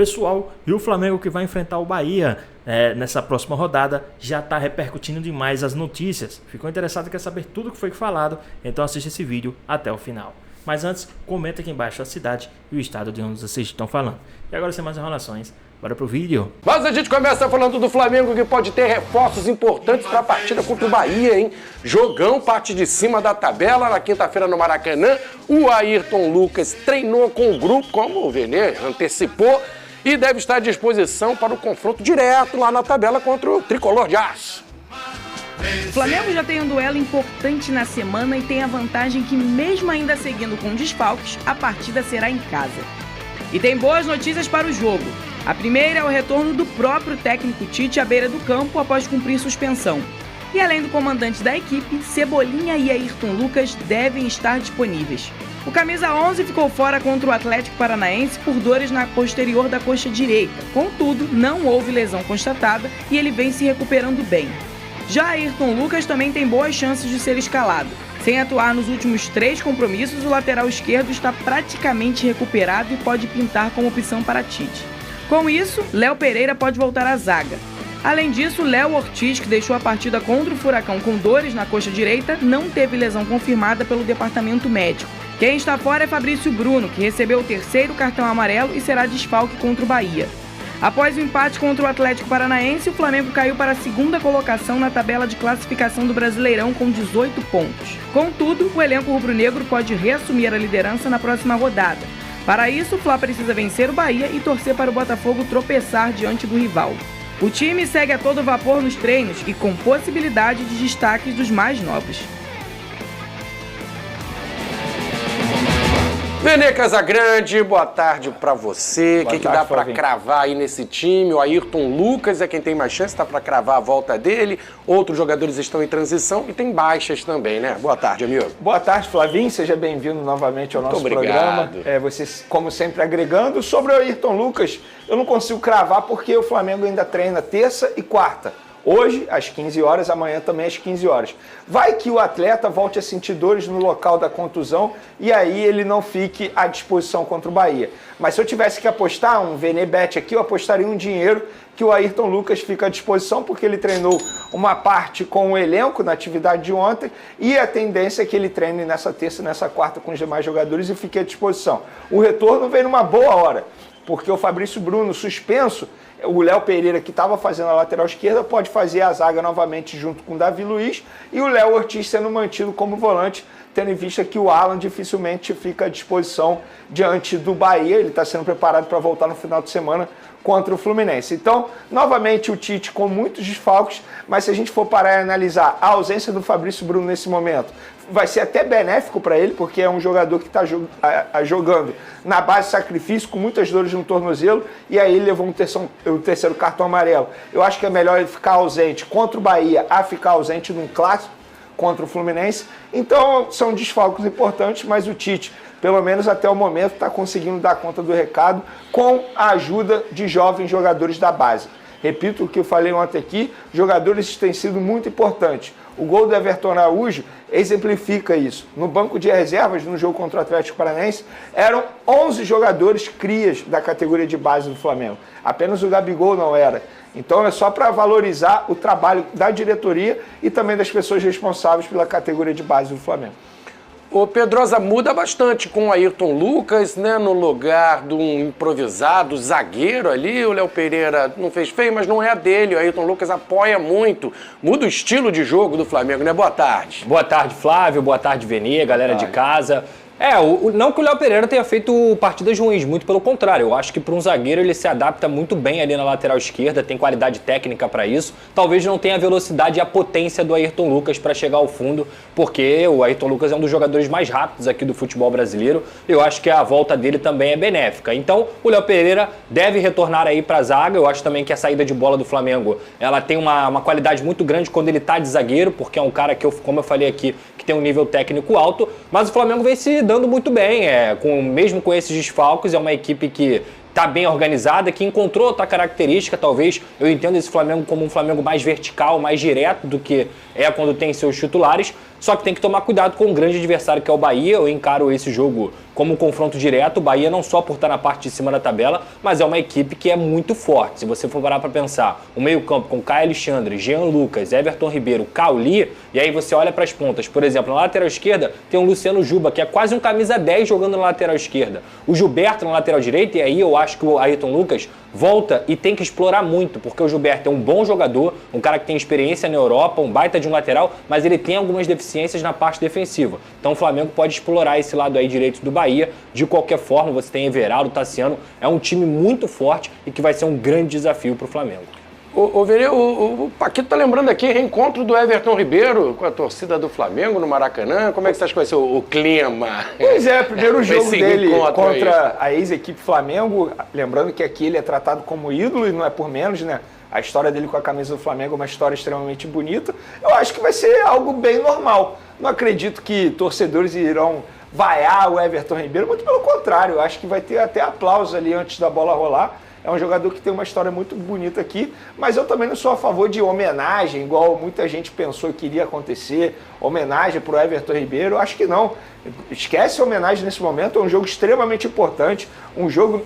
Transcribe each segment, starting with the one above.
Pessoal, e o Flamengo que vai enfrentar o Bahia nessa próxima rodada já está repercutindo demais as notícias. Ficou interessado e quer saber tudo o que foi falado? Então assiste esse vídeo até o final. Mas antes, comenta aqui embaixo a cidade e o estado de onde vocês estão falando. E agora sem mais enrolações, bora pro vídeo. Mas a gente começa falando do Flamengo, que pode ter reforços importantes para a partida contra o Bahia, hein? Jogão, parte de cima da tabela, na quinta-feira no Maracanã. O Ayrton Lucas treinou com o grupo, como o Vene antecipou, e deve estar à disposição para o confronto direto lá na tabela contra o Tricolor de Aço. O Flamengo já tem um duelo importante na semana e tem a vantagem que, mesmo ainda seguindo com desfalques, a partida será em casa. E tem boas notícias para o jogo. A primeira é o retorno do próprio técnico Tite à beira do campo após cumprir suspensão. E além do comandante da equipe, Cebolinha e Ayrton Lucas devem estar disponíveis. O camisa 11 ficou fora contra o Atlético Paranaense por dores na posterior da coxa direita. Contudo, não houve lesão constatada e ele vem se recuperando bem. Já Ayrton Lucas também tem boas chances de ser escalado. Sem atuar nos últimos 3 compromissos, o lateral esquerdo está praticamente recuperado e pode pintar como opção para Tite. Com isso, Léo Pereira pode voltar à zaga. Além disso, Léo Ortiz, que deixou a partida contra o Furacão com dores na coxa direita, não teve lesão confirmada pelo departamento médico. Quem está fora é Fabrício Bruno, que recebeu o 3º cartão amarelo e será desfalque contra o Bahia. Após o empate contra o Atlético Paranaense, o Flamengo caiu para a 2ª colocação na tabela de classificação do Brasileirão com 18 pontos. Contudo, o elenco rubro-negro pode reassumir a liderança na próxima rodada. Para isso, o Fla precisa vencer o Bahia e torcer para o Botafogo tropeçar diante do rival. O time segue a todo vapor nos treinos e com possibilidade de destaques dos mais novos. Vene Casagrande, boa tarde pra você. O que dá pra cravar aí nesse time? O Ayrton Lucas é quem tem mais chance, tá pra cravar a volta dele. Outros jogadores estão em transição e tem baixas também, né? Boa tarde, amigo. Boa tarde, Flavinho. Seja bem-vindo novamente ao nosso programa. Você, como sempre, agregando. Sobre o Ayrton Lucas, eu não consigo cravar porque o Flamengo ainda treina terça e quarta. Hoje, às 15 horas, amanhã também às 15 horas. Vai que o atleta volte a sentir dores no local da contusão e aí ele não fique à disposição contra o Bahia. Mas se eu tivesse que apostar um VeneBet aqui, eu apostaria um dinheiro que o Ayrton Lucas fica à disposição porque ele treinou uma parte com o elenco na atividade de ontem e a tendência é que ele treine nessa terça e nessa quarta com os demais jogadores e fique à disposição. O retorno vem numa boa hora, porque o Fabrício Bruno suspenso, o Léo Pereira, que estava fazendo a lateral esquerda, pode fazer a zaga novamente junto com o Davi Luiz e o Léo Ortiz sendo mantido como volante, tendo em vista que o Alan dificilmente fica à disposição diante do Bahia. Ele está sendo preparado para voltar no final de semana contra o Fluminense. Então, novamente o Tite com muitos desfalques, mas se a gente for parar e analisar a ausência do Fabrício Bruno nesse momento, vai ser até benéfico para ele, porque é um jogador que está jogando na base de sacrifício, com muitas dores no tornozelo, e aí ele levou o terceiro cartão amarelo. Eu acho que é melhor ele ficar ausente contra o Bahia a ficar ausente num clássico contra o Fluminense. Então, são desfalques importantes, mas o Tite, pelo menos até o momento, está conseguindo dar conta do recado com a ajuda de jovens jogadores da base. Repito o que eu falei ontem aqui, jogadores têm sido muito importantes. O gol do Everton Araújo exemplifica isso. No banco de reservas, no jogo contra o Atlético Paranaense, eram 11 jogadores crias da categoria de base do Flamengo. Apenas o Gabigol não era. Então é só para valorizar o trabalho da diretoria e também das pessoas responsáveis pela categoria de base do Flamengo. O Pedrosa muda bastante com o Ayrton Lucas, né, no lugar de um improvisado zagueiro ali. O Léo Pereira não fez feio, mas não é a dele. O Ayrton Lucas apoia muito, muda o estilo de jogo do Flamengo, né? Boa tarde. Boa tarde, Flávio. Boa tarde, Vene, galera de casa. Não que o Léo Pereira tenha feito partidas ruins, muito pelo contrário. Eu acho que para um zagueiro ele se adapta muito bem ali na lateral esquerda, tem qualidade técnica para isso. Talvez não tenha a velocidade e a potência do Ayrton Lucas para chegar ao fundo, porque o Ayrton Lucas é um dos jogadores mais rápidos aqui do futebol brasileiro. Eu acho que a volta dele também é benéfica. Então, o Léo Pereira deve retornar aí para a zaga. Eu acho também que a saída de bola do Flamengo, ela tem uma qualidade muito grande quando ele está de zagueiro, porque é um cara que, como eu falei aqui, que tem um nível técnico alto, mas o Flamengo vem se dando muito bem, mesmo com esses desfalques, é uma equipe que está bem organizada, que encontrou outra característica, talvez. Eu entendo esse Flamengo como um Flamengo mais vertical, mais direto do que é quando tem seus titulares, só que tem que tomar cuidado com o grande adversário que é o Bahia. Eu encaro esse jogo como um confronto direto. O Bahia não só por estar na parte de cima da tabela, mas é uma equipe que é muito forte. Se você for parar para pensar, o meio-campo com Caio Alexandre, Jean Lucas, Everton Ribeiro, Cauli, e aí você olha para as pontas. Por exemplo, na lateral esquerda tem o Luciano Juba, que é quase um camisa 10 jogando na lateral esquerda. O Gilberto na lateral direita, e aí eu acho que o Ayrton Lucas volta e tem que explorar muito, porque o Gilberto é um bom jogador, um cara que tem experiência na Europa, um baita de um lateral, mas ele tem algumas deficiências na parte defensiva. Então o Flamengo pode explorar esse lado aí direito do Bahia. De qualquer forma, você tem Everaldo, Tassiano, é um time muito forte e que vai ser um grande desafio para o Flamengo. O Paquito tá lembrando aqui, reencontro do Everton Ribeiro com a torcida do Flamengo no Maracanã. Como é que você acha que vai ser o clima? Pois é, primeiro jogo dele contra a ex-equipe Flamengo. Lembrando que aqui ele é tratado como ídolo e não é por menos, né? A história dele com a camisa do Flamengo é uma história extremamente bonita. Eu acho que vai ser algo bem normal. Não acredito que torcedores irão vaiar o Everton Ribeiro, muito pelo contrário. Eu acho que vai ter até aplausos ali antes da bola rolar. É um jogador que tem uma história muito bonita aqui, mas eu também não sou a favor de homenagem, igual muita gente pensou que iria acontecer, homenagem para o Everton Ribeiro. Eu acho que não. Esquece a homenagem nesse momento, é um jogo extremamente importante, um jogo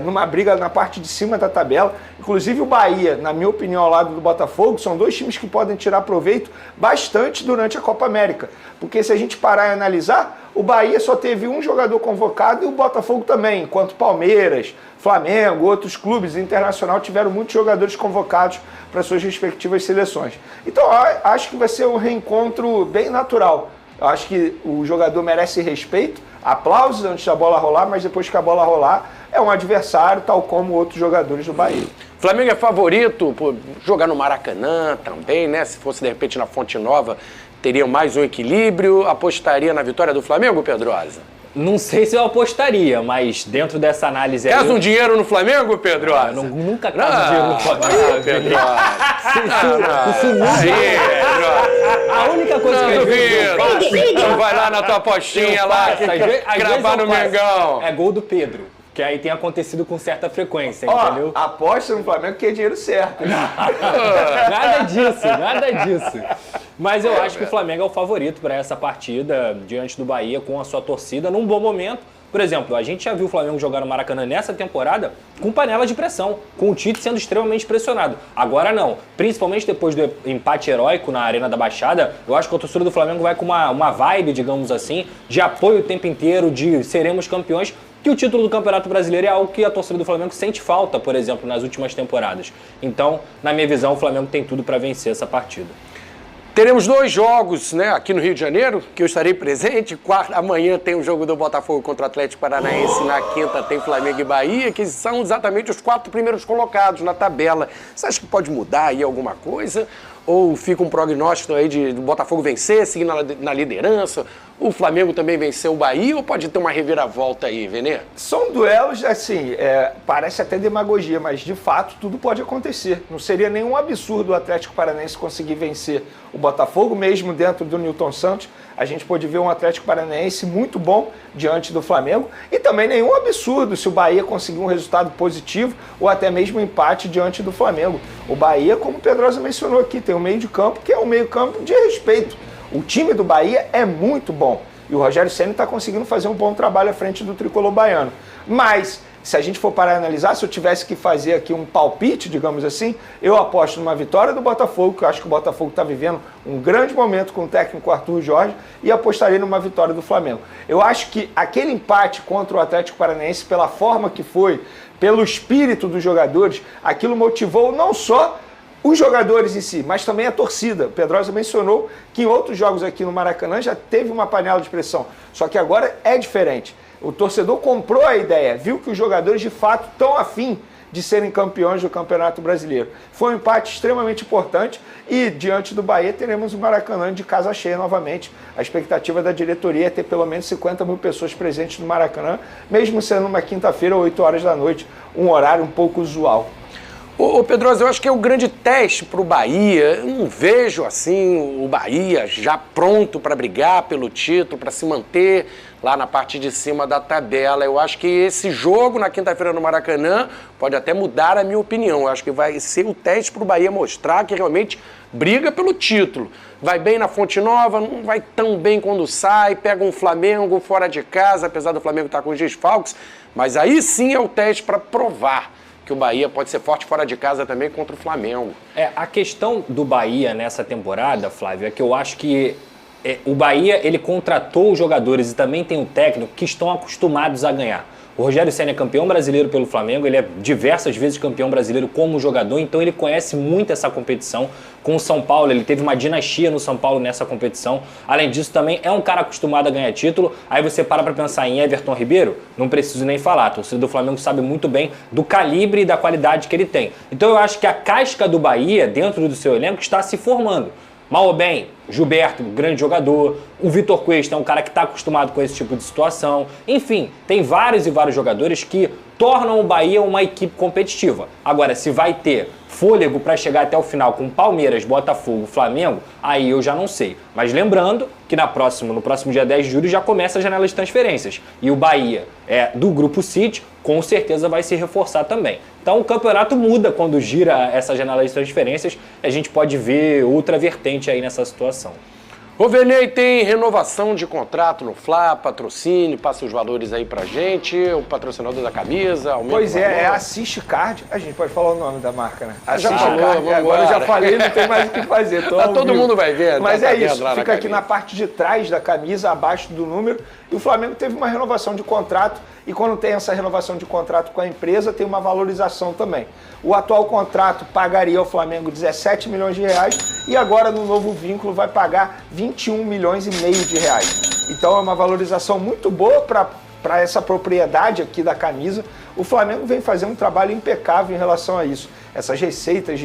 numa briga na parte de cima da tabela. Inclusive o Bahia, na minha opinião, ao lado do Botafogo, são dois times que podem tirar proveito bastante durante a Copa América. Porque se a gente parar e analisar, o Bahia só teve um jogador convocado e o Botafogo também, enquanto Palmeiras, Flamengo, outros clubes internacional tiveram muitos jogadores convocados para suas respectivas seleções. Então, acho que vai ser um reencontro bem natural. Eu acho que o jogador merece respeito, aplausos antes da bola rolar, mas depois que a bola rolar, é um adversário, tal como outros jogadores do Bahia. Flamengo é favorito por jogar no Maracanã também, né? Se fosse, de repente, na Fonte Nova, teria mais um equilíbrio. Apostaria na vitória do Flamengo, Pedrosa? Não sei se eu apostaria, mas dentro dessa análise aí... Quer um dinheiro no Flamengo, Pedrosa? Nunca caso dinheiro no Flamengo. Pedrosa. A única coisa que eu vejo... Então vai lá na tua apostinha lá, cravar no Mengão. É gol do Pedro, que aí tem acontecido com certa frequência, entendeu? Aposta no Flamengo que é dinheiro certo. Nada disso. Mas eu acho que o Flamengo é o favorito para essa partida diante do Bahia com a sua torcida num bom momento. Por exemplo, a gente já viu o Flamengo jogar no Maracanã nessa temporada com panela de pressão, com o Tite sendo extremamente pressionado. Agora não, principalmente depois do empate heróico na Arena da Baixada, eu acho que a torcida do Flamengo vai com uma vibe, digamos assim, de apoio o tempo inteiro, de seremos campeões, que o título do Campeonato Brasileiro é algo que a torcida do Flamengo sente falta, por exemplo, nas últimas temporadas. Então, na minha visão, o Flamengo tem tudo para vencer essa partida. Teremos 2 jogos, né, aqui no Rio de Janeiro, que eu estarei presente. Amanhã tem o jogo do Botafogo contra o Atlético Paranaense. Na quinta tem Flamengo e Bahia, que são exatamente os 4 primeiros colocados na tabela. Você acha que pode mudar aí alguma coisa? Ou fica um prognóstico aí do Botafogo vencer, seguir na liderança? O Flamengo também venceu o Bahia ou pode ter uma reviravolta aí, Venê? São duelos, assim, parece até demagogia, mas de fato tudo pode acontecer. Não seria nenhum absurdo o Atlético Paranaense conseguir vencer o Botafogo, mesmo dentro do Nilton Santos. A gente pode ver um Atlético Paranaense muito bom diante do Flamengo e também nenhum absurdo se o Bahia conseguir um resultado positivo ou até mesmo um empate diante do Flamengo. O Bahia, como o Pedrosa mencionou aqui, tem um meio de campo que é um meio campo de respeito. O time do Bahia é muito bom e o Rogério Ceni está conseguindo fazer um bom trabalho à frente do tricolor baiano. Mas, se a gente for parar e analisar, se eu tivesse que fazer aqui um palpite, digamos assim, eu aposto numa vitória do Botafogo, que eu acho que o Botafogo está vivendo um grande momento com o técnico Arthur Jorge, e apostaria numa vitória do Flamengo. Eu acho que aquele empate contra o Atlético Paranaense, pela forma que foi, pelo espírito dos jogadores, aquilo motivou não só os jogadores em si, mas também a torcida. O Pedrosa mencionou que em outros jogos aqui no Maracanã já teve uma panela de pressão, só que agora é diferente. O torcedor comprou a ideia, viu que os jogadores de fato estão afim de serem campeões do Campeonato Brasileiro. Foi um empate extremamente importante e diante do Bahia teremos o Maracanã de casa cheia novamente. A expectativa da diretoria é ter pelo menos 50 mil pessoas presentes no Maracanã, mesmo sendo uma quinta-feira, 8 horas da noite, um horário um pouco usual. Ô Pedroso, eu acho que é o grande teste para o Bahia. Eu não vejo assim o Bahia já pronto para brigar pelo título, para se manter lá na parte de cima da tabela. Eu acho que esse jogo na quinta-feira no Maracanã pode até mudar a minha opinião. Eu acho que vai ser o teste para o Bahia mostrar que realmente briga pelo título. Vai bem na Fonte Nova, não vai tão bem quando sai, pega um Flamengo fora de casa, apesar do Flamengo estar com os desfalques, mas aí sim é o teste para provar que o Bahia pode ser forte fora de casa também contra o Flamengo. A questão do Bahia nessa temporada, Flávio, é que eu acho que o Bahia ele contratou os jogadores e também tem um técnico que estão acostumados a ganhar. O Rogério Ceni é campeão brasileiro pelo Flamengo, ele é diversas vezes campeão brasileiro como jogador, então ele conhece muito essa competição. Com o São Paulo, ele teve uma dinastia no São Paulo nessa competição. Além disso, também é um cara acostumado a ganhar título. Aí você para pensar em Everton Ribeiro, não preciso nem falar. A torcida do Flamengo sabe muito bem do calibre e da qualidade que ele tem. Então eu acho que a casca do Bahia, dentro do seu elenco, está se formando. Mal ou bem, Gilberto, grande jogador, o Vitor Cuesta é um cara que está acostumado com esse tipo de situação. Enfim, tem vários e vários jogadores que tornam o Bahia uma equipe competitiva. Agora, se vai ter fôlego para chegar até o final com Palmeiras, Botafogo, Flamengo, aí eu já não sei. Mas lembrando que no próximo dia 10 de julho já começa a janela de transferências. E o Bahia do Grupo City, com certeza vai se reforçar também. Então o campeonato muda quando gira essa janela de transferências. A gente pode ver outra vertente aí nessa situação. O Venei tem renovação de contrato no Fla, patrocínio, passa os valores aí pra gente, o patrocinador da camisa, aumenta Pois o valor. é Assist Card, a gente pode falar o nome da marca, né? Já falou, Card, agora eu já falei, não tem mais o que fazer. Todo mundo vai ver. Mas tá é isso, lá fica aqui na parte de trás da camisa, abaixo do número, e o Flamengo teve uma renovação de contrato, e quando tem essa renovação de contrato com a empresa, tem uma valorização também. O atual contrato pagaria ao Flamengo 17 milhões de reais e agora no novo vínculo vai pagar 21 milhões e meio de reais. Então é uma valorização muito boa para essa propriedade aqui da camisa. O Flamengo vem fazendo um trabalho impecável em relação a isso. Essas receitas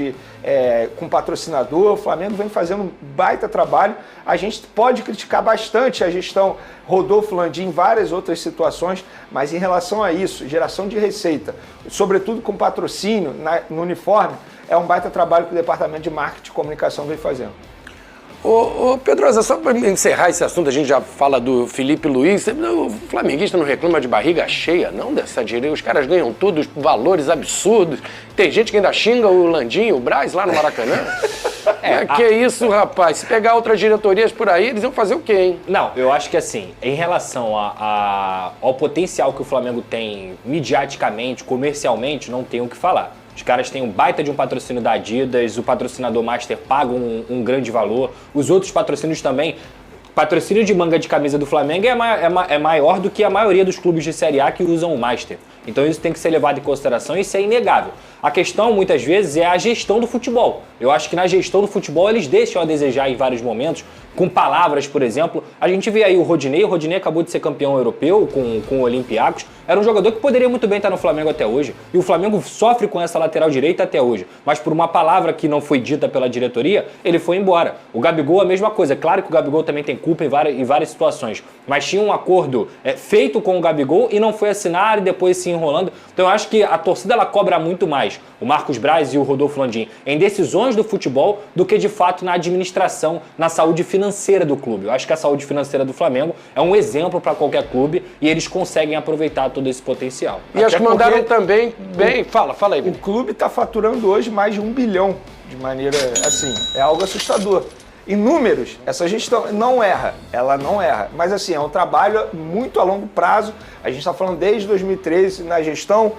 com patrocinador, o Flamengo vem fazendo um baita trabalho. A gente pode criticar bastante a gestão Rodolfo Landim em várias outras situações, mas em relação a isso, geração de receita, sobretudo com patrocínio no uniforme, é um baita trabalho que o Departamento de Marketing e Comunicação vem fazendo. Ô Pedrosa, só para encerrar esse assunto, a gente já fala do Felipe Luiz, o flamenguista não reclama de barriga cheia, não, dessa direita, os caras ganham tudo, os valores absurdos, tem gente que ainda xinga o Landim, o Braz lá no Maracanã. Que isso, rapaz, se pegar outras diretorias por aí, eles iam fazer o quê, hein? Não, eu acho que assim, em relação ao potencial que o Flamengo tem midiaticamente, comercialmente, não tem o que falar. Os caras têm um baita de um patrocínio da Adidas, o patrocinador Master paga um grande valor, os outros patrocínios também. Patrocínio de manga de camisa do Flamengo é maior do que a maioria dos clubes de Série A que usam o Master. Então isso tem que ser levado em consideração e isso é inegável. A questão, muitas vezes, é a gestão do futebol. Eu acho que na gestão do futebol eles deixam a desejar em vários momentos, com palavras, por exemplo. A gente vê aí o Rodinei acabou de ser campeão europeu com o Olympiacos. Era um jogador que poderia muito bem estar no Flamengo até hoje. E o Flamengo sofre com essa lateral direita até hoje. Mas por uma palavra que não foi dita pela diretoria, ele foi embora. O Gabigol, a mesma coisa. Claro que o Gabigol também tem culpa em várias situações. Mas tinha um acordo feito com o Gabigol e não foi assinado e depois se enrolando. Então eu acho que a torcida ela cobra muito mais o Marcos Braz e o Rodolfo Landim em decisões do futebol do que de fato na administração, na saúde financeira do clube. Eu acho que a saúde financeira do Flamengo é um exemplo para qualquer clube e eles conseguem aproveitar todo esse potencial. E acho que mandaram também bem... Fala aí. O clube está faturando hoje mais de 1 bilhão de maneira assim, é algo assustador. Em números, essa gestão ela não erra, mas assim, é um trabalho muito a longo prazo. A gente está falando desde 2013 na gestão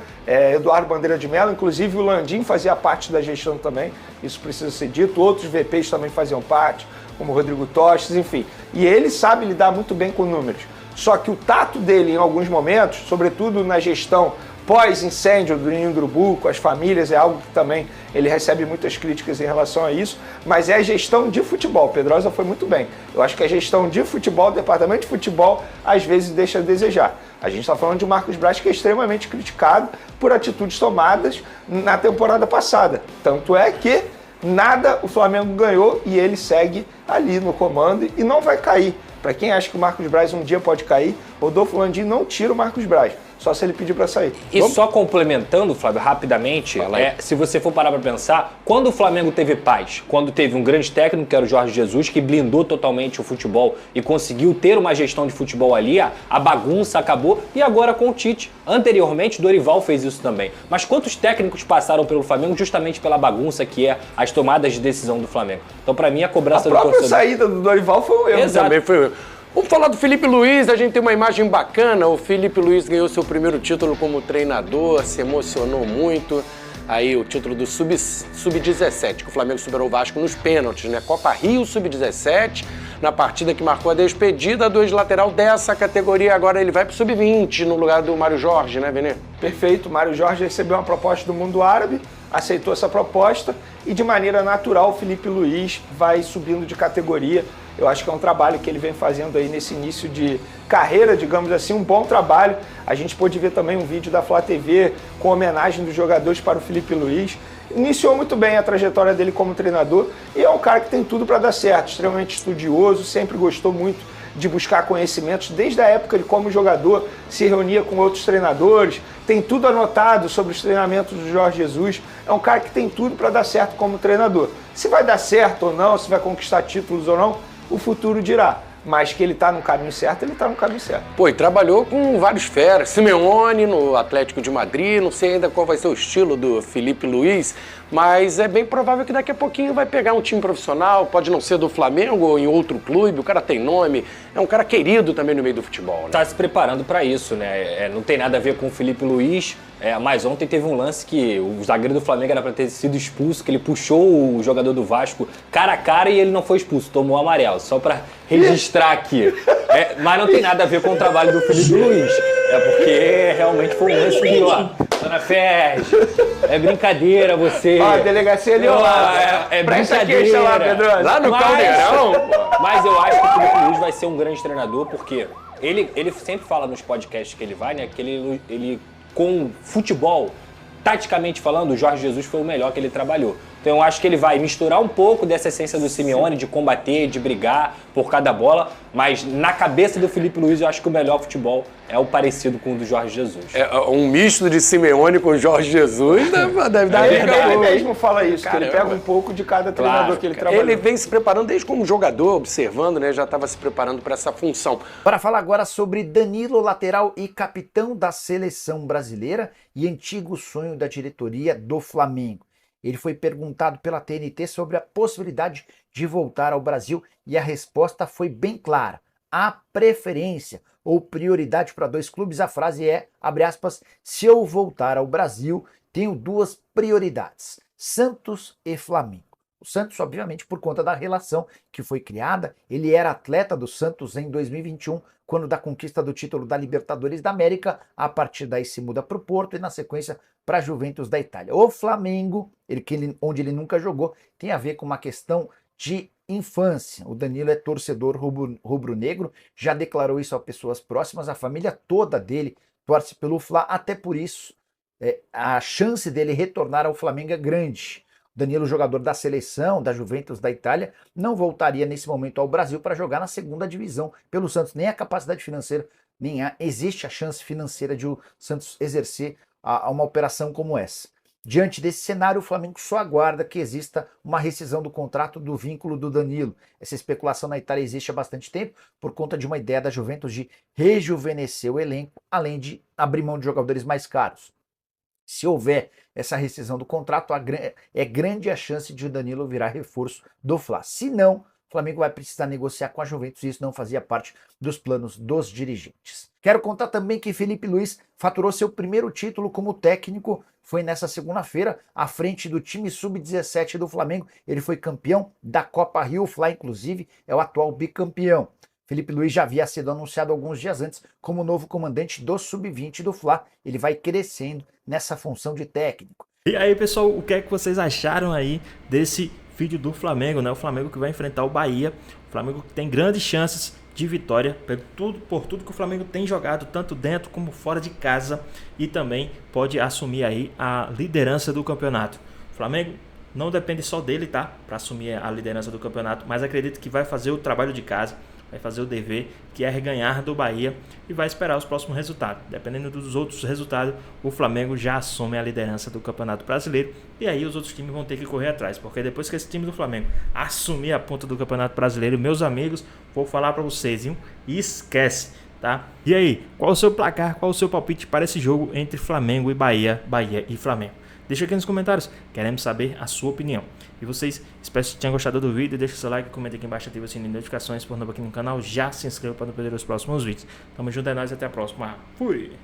Eduardo Bandeira de Mello, inclusive o Landim fazia parte da gestão também, isso precisa ser dito, outros VPs também faziam parte, como o Rodrigo Tostes, enfim. E ele sabe lidar muito bem com números, só que o tato dele em alguns momentos, sobretudo na gestão pós-incêndio do Ninho do Urubu, com as famílias, é algo que também ele recebe muitas críticas em relação a isso, mas é a gestão de futebol. Pedrosa foi muito bem. Eu acho que a gestão de futebol, o departamento de futebol, às vezes deixa a desejar. A gente está falando de Marcos Braz, que é extremamente criticado por atitudes tomadas na temporada passada. Tanto é que nada o Flamengo ganhou e ele segue ali no comando e não vai cair. Para quem acha que o Marcos Braz um dia pode cair, Rodolfo Landim não tira o Marcos Braz. só se ele pedir para sair. E só complementando, Flávio, rapidamente, se você for parar para pensar, quando o Flamengo teve paz, quando teve um grande técnico, que era o Jorge Jesus, que blindou totalmente o futebol e conseguiu ter uma gestão de futebol ali, a bagunça acabou, e agora com o Tite. Anteriormente, Dorival fez isso também. Mas quantos técnicos passaram pelo Flamengo justamente pela bagunça que é as tomadas de decisão do Flamengo? Então, para mim, a cobrança do torcedor... A própria saída do Dorival foi um erro. Exato. Também foi um erro. Vamos falar do Felipe Luiz, a gente tem uma imagem bacana. O Felipe Luiz ganhou seu primeiro título como treinador, se emocionou muito. Aí o título do Sub-17, que o Flamengo superou o Vasco nos pênaltis, né? Copa Rio Sub-17, na partida que marcou a despedida do ex-lateral dessa categoria. Agora ele vai pro Sub-20, no lugar do Mário Jorge, né, Benê? Perfeito, Mário Jorge recebeu uma proposta do mundo árabe, aceitou essa proposta e de maneira natural o Felipe Luiz vai subindo de categoria. Eu acho que é um trabalho que ele vem fazendo aí nesse início de carreira, digamos assim, um bom trabalho. A gente pôde ver também um vídeo da Flá TV com homenagem dos jogadores para o Felipe Luiz. Iniciou muito bem a trajetória dele como treinador e é um cara que tem tudo para dar certo, extremamente estudioso, sempre gostou muito de buscar conhecimentos, desde a época de como jogador se reunia com outros treinadores, tem tudo anotado sobre os treinamentos do Jorge Jesus, é um cara que tem tudo para dar certo como treinador. Se vai dar certo ou não, se vai conquistar títulos ou não, o futuro dirá. Mas que ele está no caminho certo, ele está no caminho certo. Pô, e trabalhou com vários feras. Simeone no Atlético de Madrid, não sei ainda qual vai ser o estilo do Felipe Luiz, mas é bem provável que daqui a pouquinho vai pegar um time profissional, pode não ser do Flamengo ou em outro clube, o cara tem nome, é um cara querido também no meio do futebol, né? Tá se preparando para isso, né? Não tem nada a ver com o Felipe Luiz, mas ontem teve um lance que o zagueiro do Flamengo era para ter sido expulso, que ele puxou o jogador do Vasco cara a cara e ele não foi expulso, tomou amarelo, só para registrar aqui. Mas não tem nada a ver com o trabalho do Felipe Luiz, porque realmente foi um lance que, ó, Dona Ferge, é brincadeira você. Ó, a delegacia ali, ó. É brincadeira. Lá, Pedro. Lá no Caldeirão. Mas eu acho que o Felipe Luiz vai ser um grande treinador, porque ele sempre fala nos podcasts que ele vai, né, que ele com futebol, taticamente falando, o Jorge Jesus foi o melhor que ele trabalhou. Então eu acho que ele vai misturar um pouco dessa essência do Simeone, de combater, de brigar por cada bola, mas na cabeça do Felipe Luiz eu acho que o melhor futebol é o parecido com o do Jorge Jesus. Um misto de Simeone com o Jorge Jesus deve dar Ele mesmo fala isso, caramba, que ele pega um pouco de cada treinador que ele trabalha. Ele vem se preparando desde como jogador, observando, né? Já estava se preparando para essa função. Para falar agora sobre Danilo, lateral e capitão da seleção brasileira e antigo sonho da diretoria do Flamengo. Ele foi perguntado pela TNT sobre a possibilidade de voltar ao Brasil e a resposta foi bem clara. A preferência ou prioridade para dois clubes, a frase é, abre aspas, se eu voltar ao Brasil, tenho duas prioridades, Santos e Flamengo. O Santos, obviamente, por conta da relação que foi criada, ele era atleta do Santos em 2021, quando da conquista do título da Libertadores da América, a partir daí se muda para o Porto e na sequência para a Juventus da Itália. O Flamengo, onde ele nunca jogou, tem a ver com uma questão de infância. O Danilo é torcedor rubro-negro, já declarou isso a pessoas próximas, a família toda dele torce pelo Fla, até por isso a chance dele retornar ao Flamengo é grande. Danilo, jogador da seleção, da Juventus da Itália, não voltaria nesse momento ao Brasil para jogar na segunda divisão pelo Santos. Nem a capacidade financeira, existe a chance financeira de o Santos exercer uma operação como essa. Diante desse cenário, o Flamengo só aguarda que exista uma rescisão do contrato do vínculo do Danilo. Essa especulação na Itália existe há bastante tempo por conta de uma ideia da Juventus de rejuvenescer o elenco, além de abrir mão de jogadores mais caros. Se houver essa rescisão do contrato, é grande a chance de o Danilo virar reforço do Fla. Se não, o Flamengo vai precisar negociar com a Juventus e isso não fazia parte dos planos dos dirigentes. Quero contar também que Felipe Luiz faturou seu primeiro título como técnico, foi nessa segunda-feira, à frente do time Sub-17 do Flamengo. Ele foi campeão da Copa Rio, o Fla, inclusive, é o atual bicampeão. Felipe Luiz já havia sido anunciado alguns dias antes como novo comandante do Sub-20 do Fla. Ele vai crescendo nessa função de técnico. E aí, pessoal, o que é que vocês acharam aí desse vídeo do Flamengo, né? O Flamengo que vai enfrentar o Bahia. O Flamengo que tem grandes chances de vitória por tudo que o Flamengo tem jogado, tanto dentro como fora de casa, e também pode assumir aí a liderança do campeonato. O Flamengo não depende só dele, tá? Para assumir a liderança do campeonato, mas acredito que vai fazer o trabalho de casa. vai fazer o dever, que é ganhar do Bahia, e vai esperar os próximos resultados. Dependendo dos outros resultados, o Flamengo já assume a liderança do Campeonato Brasileiro, e aí os outros times vão ter que correr atrás, porque depois que esse time do Flamengo assumir a ponta do Campeonato Brasileiro, meus amigos, vou falar para vocês, hein? Esquece, tá? E aí, qual o seu placar, qual o seu palpite para esse jogo entre Flamengo e Bahia, Bahia e Flamengo? Deixa aqui nos comentários, queremos saber a sua opinião. E vocês, espero que tenham gostado do vídeo, deixa o seu like, comenta aqui embaixo, ativa o sininho de notificações, por novo aqui no canal, já se inscreva para não perder os próximos vídeos. Tamo junto, é nóis, até a próxima. Fui!